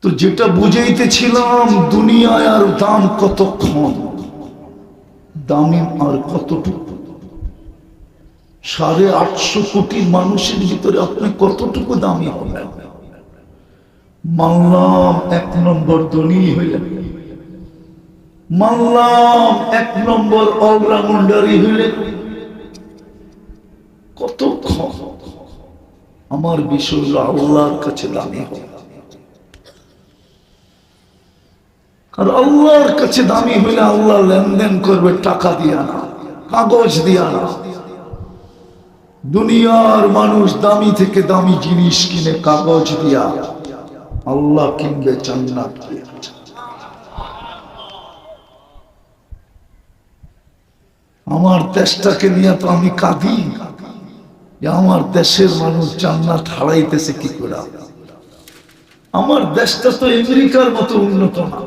তো যেটা বুঝাইতেছিলাম, দুনিয়ায় আর দাম কতক্ষণ, দামি আর কতটুকু? 850 কোটি মানুষের ভিতরে আপনি কতটুকু দামি হলেন? মানলাম 1 নম্বর ধনী হইলেন, মানলাম 1 নম্বর অলরাউন্ডারই হইলেন, কতক্ষণ? আমার বিষয় হলো আল্লাহর কাছে দামি হওয়া। আর আল্লাহর কাছে দামি হইলে আল্লাহ লেনদেন করবে টাকা দিয়া না, কাগজ দিয়া না। দুনিয়ার মানুষ দামি থেকে দামি জিনিস কিনে কাগজ দিয়া, আল্লাহ কিনবে জান্নাত দিয়া। আমার দেশটাকে নিয়ে তো আমি কাঁদি যে আমার দেশের মানুষ জান্নাত হারাইতেছে কি করে। আমার দেশটা তো আমেরিকার মতো উন্নত না,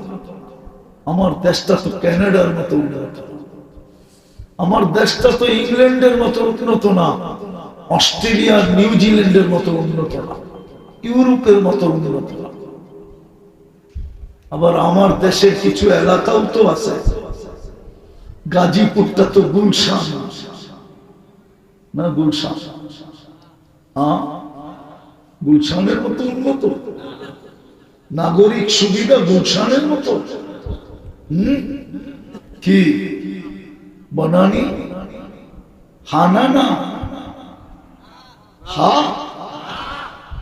আমার দেশটা তো কানাডার মতো উন্নত না, আমার দেশটা তো ইংল্যান্ডের মতো উন্নত না, অস্ট্রেলিয়া নিউজিল্যান্ডের মতো উন্নত না, ইউরোপের মতো উন্নত না। আবার আমার দেশের কিছু এলাকাও তো আছে, গাজীপুরটা তো গুলশান না, গুলশান, গুলশানের মতো উন্নত, নাগরিক সুবিধা গুলশানের মতো। কি বনানি, হানা না, হা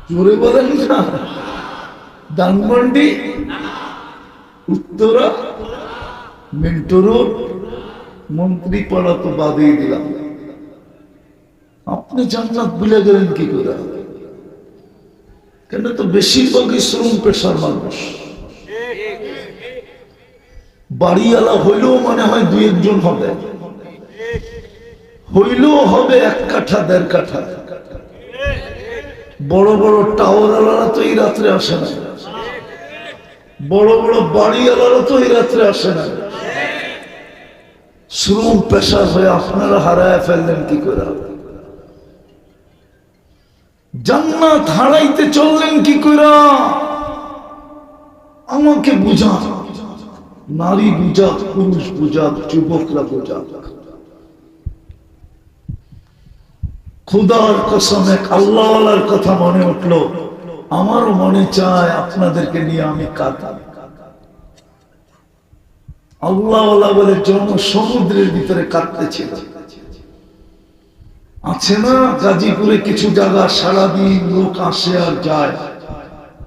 জোরে বলেন না, ধানমন্ডি, উত্তরা, মিন্টো রোড, মন্ত্রীপাড়া তো বাদেই দিলাম। আপনি জান্নাত ভুলে গেলেন কি করে? কেন? তো বেশিরভাগই শ্রম পেশার মানুষ। বাড়িওয়ালা হইলেও মনে হয় 2-1 জন হবে, হইলেও হবে 1 কাঠা 1.5 কাঠা। বড় বড় টাওয়ারওয়ালারা তো এই রাত্রে আসে না, বড় বড় বাড়িওয়ালারা তো এই রাত্রে আসে না। শ্রম পেশার হয়ে আপনারা হারায় ফেললেন কি করে? জান্নাত হারাইতে চললেন কি করে? আমাকে বুঝা, নারী বুঝাক, পুরুষ বুঝাক, যুবকরা বুঝাক। খুদার কসম, এক আল্লাহওয়ালার কথা মনে উঠলো, আমারও মনে চায় আপনাদেরকে নিয়ে আমি কাঁদাই। আল্লাহওয়ালা বলে সমুদ্রের ভিতরে কাঁদতেছিল। আছে না গাজীপুরে কিছু জায়গা, সারাদিন লোক আসে আর যায়,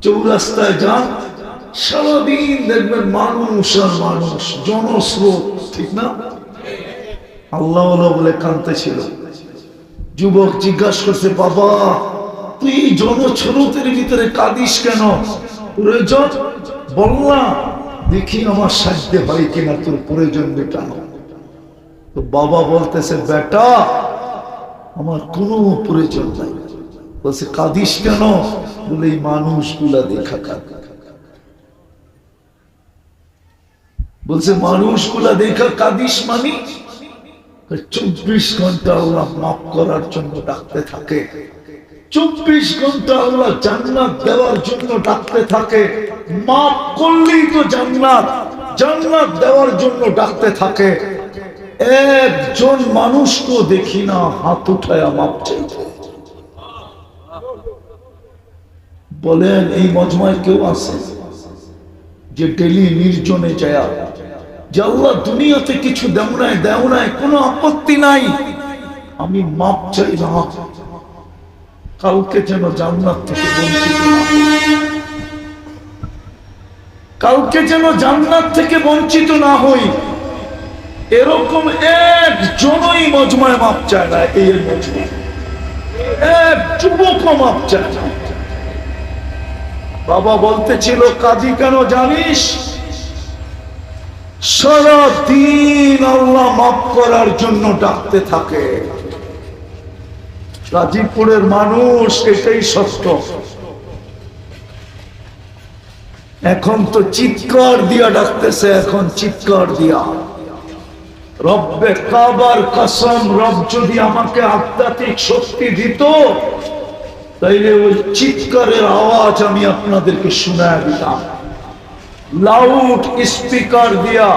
চৌরাস্তায় যান, সারাদিন দেখবেন মানুষ আর মানুষ, জনস্রোত, ঠিক না? আল্লাহওয়ালা বলে কাঁদতেছিল। যুবক জিজ্ঞাসা করছে, বাবা তুই এই জনস্রোতের ভিতরে কাঁদিস কেন? প্রয়োজন? বললাম দেখি আমার সাধ্যে হয় কিনা তোর প্রয়োজন মেটানো। তো বাবা বলতেছে, বেটা আমার কোনো প্রয়োজন নাই। বলছে কাঁদিস কেন? বলে এই মানুষগুলা দেখা কাঁদ। বলছে মানুষগুলা দেখা কাঁদিস মানে? 24 ঘন্টা আল্লাহ মাফ করার জন্য ডাকতে থাকে, 24 ঘন্টা আল্লাহ জান্নাত দেওয়ার জন্য ডাকতে থাকে। মাফ করলেই তো জান্নাত, জান্নাত দেওয়ার জন্য ডাকতে থাকে। একজন মানুষ তো দেখি না হাত উঠায়া মাপ চাইতে। বলেন এই মজমায় কেউ আছে যে ডেলি নির্জনে যায়, যে আল্লাহ দুনিয়াতে কিছু দেও নাই, কোনো আপত্তি নাই, আমি মাপ চাই না, কালকে যেন জান্নাত থেকে বঞ্চিত না হই, কালকে যেন জান্নাত থেকে বঞ্চিত না হই। এরকম একজনই মজমায় মাপ চায় না। এই মজমায় এক যুবকও মাপ চায় না। বাবা বলতেছিল কাজী কেন জানিস? সারাদিন আল্লাহ মাফ করার জন্য ডাকতে থাকে। গাজীপুরের মানুষ এটাই সত্য। এখন তো চিৎকার দিয়া ডাকতেছে, এখন চিৎকার দিয়া। রব্বে কাবার কসম, রব যদি আমাকে আধ্যাত্মিক শক্তি দিত তাইলে ওই চিৎকারের আওয়াজ আমি আপনাদেরকে শোনায় দিতাম। লাউড স্পিকার দিয়া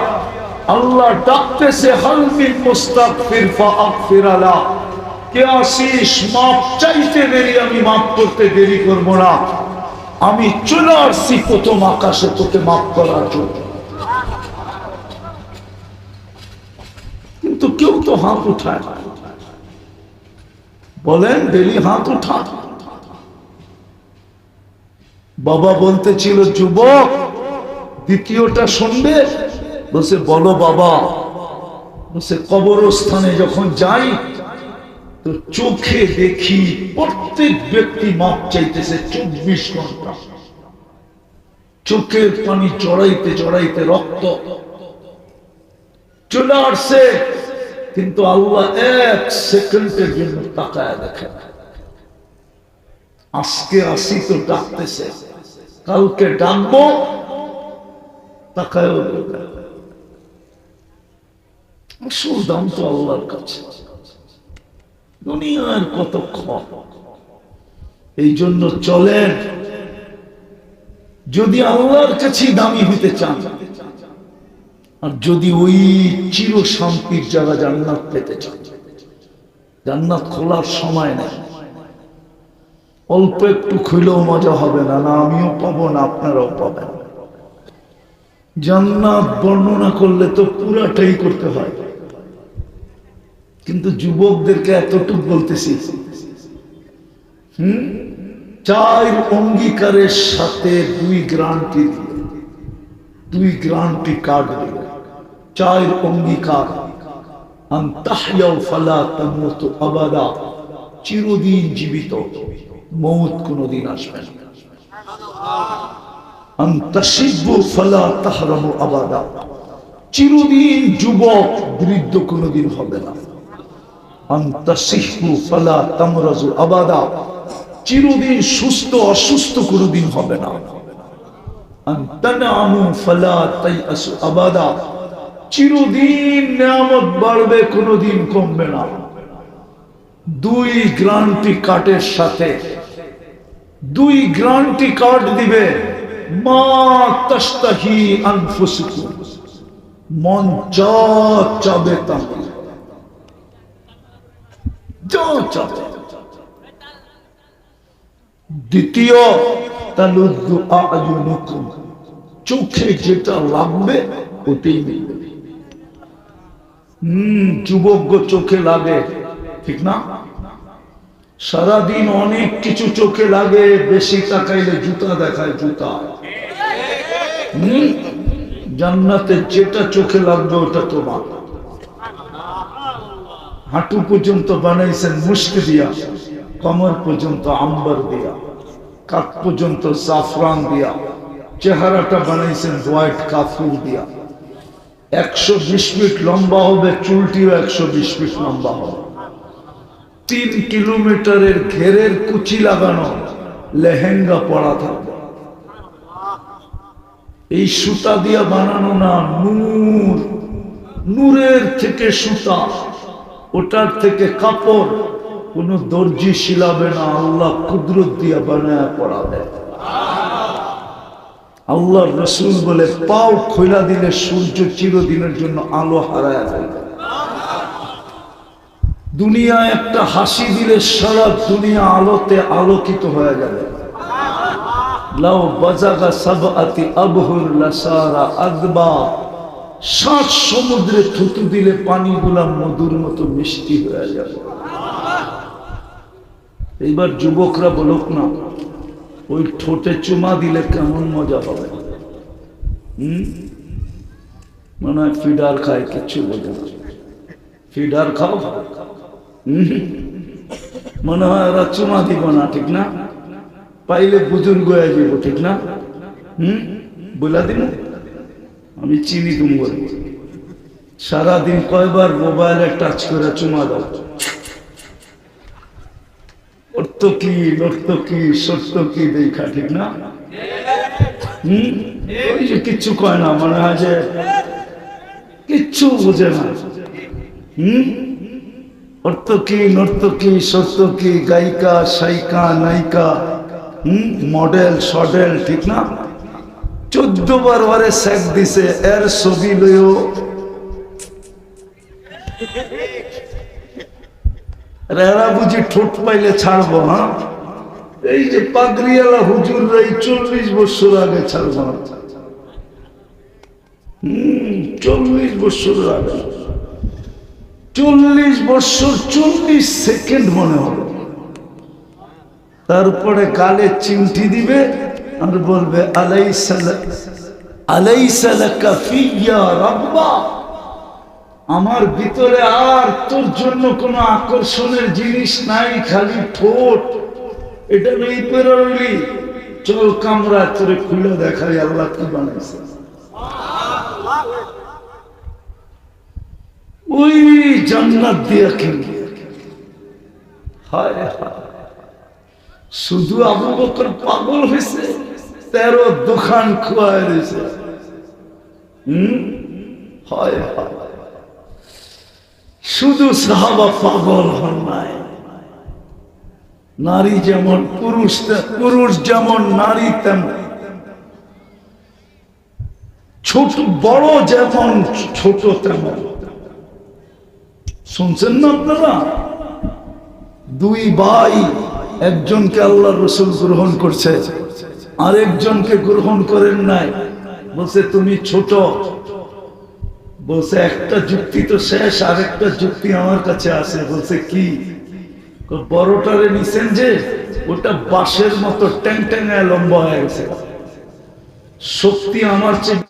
আল্লাহ ডাকতেছে, হাল মিন মুস্তাগফির ফাগফির আলা, কে আসিস মাপ চাইতে দেরি, আমি মাপ করতে দেরি করব না। আমি চলে আসছি প্রথম আকাশে তোকে মাপ করার জন্য। কিন্তু কেউ তো হাত উঠায় না। বলেন ডেলি হাত উঠা। বাবা বলতেছিল, যুবক দ্বিতীয়টা শুনবে? বলছে বলো বাবা। বলছে কবরস্থানে যখন যাই তো চোখে দেখি প্রত্যেক ব্যক্তি মাপ চাইতেছে 24 ঘন্টা। চোখের পানি জড়াইতে জড়াইতে রক্ত চলে আসছে, কিন্তু আল্লাহ 1 সেকেন্ডের জন্য তাকায় দেখে। আজকে আসি তো ডাকতেছে, কালকে ডাকবো, তাকায়ও দেখে। আসল দাম তো আল্লাহর কাছে। দুনিয়ার কতক্ষণ। এই জন্য চলেন, যদি আল্লাহর কাছে দামি হইতে চান, আর যদি ওই চির শান্তির জায়গা জান্নাত পেতে চান, জান্নাত খোলার সময় নেই। অল্প একটু খুলেও মজা হবে না, না আমিও পাবো না আপনারাও পাবেন। জান্নাত বর্ণনা করলে তো পুরাটাই করতে হয়, কিন্তু যুবকদেরকে এতটুকু বলতেছি, 4 অঙ্গীকারের সাথে 2 গ্যারান্টি দিবে, 2 গ্যারান্টি কার্ড দিবে। 4 অঙ্গীকার। আন তাহইয়াউ ফালা তামুতু আবাদা, চিরদিন জীবিত, মউত কোনদিন আসবে না। আন তাশিব্বু ফালা তাহরামু আবাদা, চিরদিন যুবক, বৃদ্ধ কোনদিন হবে না। আন তাসিহু ফালা তামরাজু আবাদা, চিরদিন সুস্থ অসুস্থ কোনদিন হবে না। আন তানআমু ফালা তাইআসু আবাদা, চিরদিন নিয়ামত বাড়বে, কোনদিন কমবে না। 2 গ্যারান্টি কার্ডের সাথে 2 গ্যারান্টি কার্ড দিবে। মা তাশতাহি আনফুসুকুম, মন যা চাবে তা, যা চাবে। দ্বিতীয়, তালুদ্দু আ'য়ুনুকুম, চোখে যেটা লাগবে ওটাই মিলবে। যুবক চোখে লাগে, ঠিক না? সারাদিন অনেক কিছু চোখে লাগে, বেশি তাকাইলে জুতা দেখায়, জুতা। জান্নাতে যেটা চোখে লাগবে ওটা তোমার। হাঁটু পর্যন্ত বানাইছেন মুস্ক দিয়া, কমর পর্যন্ত আম্বার দিয়া, কাক পর্যন্ত জাফরান দিয়া, চেহারাটা বানাইছেন হোয়াইট কাফুর দিয়া। 120 ফিট লম্বা হবে, চুলটিও 120 ফিট লম্বা হবে। 3 কিলোমিটারের ঘেরের কুচি লাগানো, লেহেঙ্গা পরা থাকবে। এই সুতা দিয়া বানানো না, নূর, নূরের থেকে সুতা, ওটার থেকে কাপড়। কোন দর্জি শিলাবে না, আল্লাহ কুদরত দিয়া বানায়া পড়াবে। আল্লাহর রাসূল বলে, পাও খোলা দিলে সূর্য চিরদিনের জন্য আলো হারায় ফেলবে। দুনিয়া একটা হাসি দিলে সারা দুনিয়া আলোতে আলোকিত হয়ে যাবে। লাউ বাজাগা সাবআতি আবহুর লাসারা আযবা, 7 সমুদ্রে থুতু দিলে পানিগুলা মধুর মতো মিষ্টি হয়ে যাবে। এইবার যুবকরা বলুক না, ওই ঠোঁটে চুমা দিলে কেমন মজা হবে? মনে হয় ফিডার খায়, কিচ্ছু বোঝে না। ফিডার খাও, মনে হয় ওরা চুমা দিব না, ঠিক না? পাইলে বুজুর্গ হয়ে যাব, ঠিক না? বলা দিন, আমি চিনি তুমি বলে। সারাদিন কয়বার মোবাইলে টাচ করে চুমা দাও? অর্থ কি, নর্ত কি, সত্য কি দেখা, ঠিক না? ওই যে কিচ্ছু কয় না, মনে হয় যে কিচ্ছু বোঝে না। অর্থ কি, নর্ত কি, সত্য কি, গায়িকা, সাইকা, নায়িকা, মডেল, সডেল, ঠিক না? 14 বার ওরে সেক দিছে, এর ছবি লইও এরা বুঝি ঠোঁট পাইলে ছাড়বো। হ্যাঁ, এই যে পাগড়িওয়ালা হুজুররা 40 বছর আগে ছাড়বো না। 40 বছর আগে, 40 বছর 40 সেকেন্ড মনে হবে। তারপরে গালে চিমটি দিবে আর বলবে আলাইসা লাকা ফিয়া রাব্বা, আমার ভিতরে আর তোর জন্য কোনো আকর্ষণের জিনিস নাই, খালি ঠোঁট। এটা নেই পেরোলি, চল কামরা তোরে খুলে দেখাই আল্লাহ কি বানাইছে। ওই জান্নাত দিয়া কিনবে। হায় হায়, শুধু আবু বকর পাগল হয়েছে, 13 দোকান খোয়ায় রয়েছে। হায় হায়, শুধু সাহাবা পাগল হন নাই। নারী যেমন পুরুষ, পুরুষ যেমন নারী তেমন, ছোট বড় যেমন ছোট তেমন। শুনছেন না আপনারা? 2 ভাই, একজনকে আল্লাহ রসুল গ্রহণ করছে, আরেকজনকে গ্রহণ করেন নাই। বলছে তুমি ছোট। বলছে একটা যুক্তি তো শেষ, আরেকটা যুক্তি আমার কাছে আছে। বলছে কি? বড়টারে নিছেন যে, ওটা বাঁশের মতো ট্যাং ট্যাঙায় লম্বা হয়ে গেছে, শক্তি আমার চেয়ে